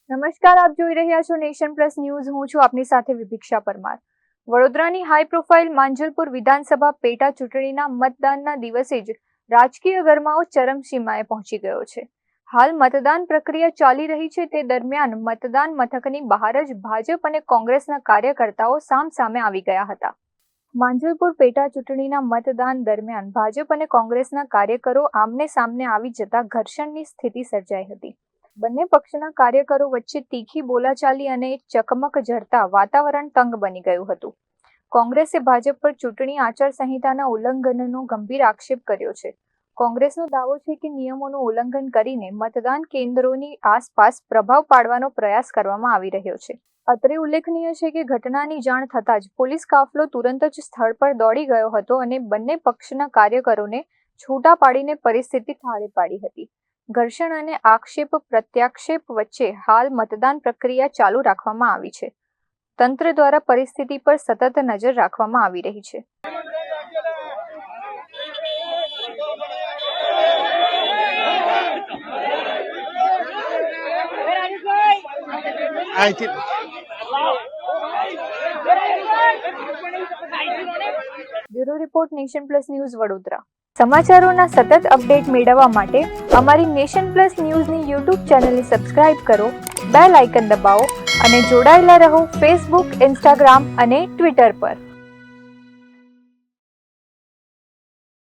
નમસ્કાર, આપ જોઈ રહ્યા છો નેશન પ્લસ ન્યૂઝ. હું છું આપની સાથે વિભિક્ષા પરમાર. વડોદરાની હાઈ પ્રોફાઇલ માંજલપુર વિધાનસભા પેટા ચૂંટણીના મતદાનના દિવસે જ રાજકીય ગરમાવો ચરમસીમાએ પહોંચી ગયો છે. હાલ મતદાન પ્રક્રિયા ચાલી રહી છે તે દરમિયાન મતદાન મથકની બહાર જ ભાજપ અને કોંગ્રેસના કાર્યકર્તાઓ સામસામે આવી ગયા હતા. માંજલપુર પેટા ચૂંટણીના મતદાન દરમિયાન ભાજપ અને કોંગ્રેસના કાર્યકરો આમને સામને આવી જતા ઘર્ષણની સ્થિતિ સર્જાઈ હતી. બંને પક્ષના કાર્યકરો વચ્ચે તીખી બોલાચાલી અને ચકમક ઝરતા વાતાવરણ તંગ બની ગયું હતું. કોંગ્રેસે ભાજપ પર ચૂંટણી આચાર સંહિતાના ઉલ્લંઘનનો ગંભીર આક્ષેપ કર્યો છે. કોંગ્રેસનો દાવો છે કે નિયમોનું ઉલ્લંઘન કરીને મતદાન કેન્દ્રોની આસપાસ પ્રભાવ પાડવાનો પ્રયાસ કરવામાં આવી રહ્યો છે. અત્રે ઉલ્લેખનીય છે કે ઘટનાની જાણ થતાં જ પોલીસ કાફલો તુરંત જ સ્થળ પર દોડી ગયો હતો અને બંને પક્ષના કાર્યકરોને છૂટા પાડીને પરિસ્થિતિ થાળે પાડી હતી. ઘર્ષણ અને આક્ષેપ પ્રત્યાક્ષેપ વચ્ચે હાલ મતદાન પ્રક્રિયા ચાલુ રાખવામાં આવી છે. તંત્ર દ્વારા પરિસ્થિતિ પર સતત નજર રાખવામાં આવી રહી છે. Bureau report, nation plus news, Vadodara. સમાચારોના સતત અપડેટ મેળવવા માટે અમારી નેશન પ્લસ ન્યૂઝની યુટ્યુબ ચેનલને સબસ્ક્રાઇબ કરો, બેલ આઇકન દબાવો અને જોડાયેલા રહો ફેસબુક, ઇન્સ્ટાગ્રામ અને ટ્વિટર પર.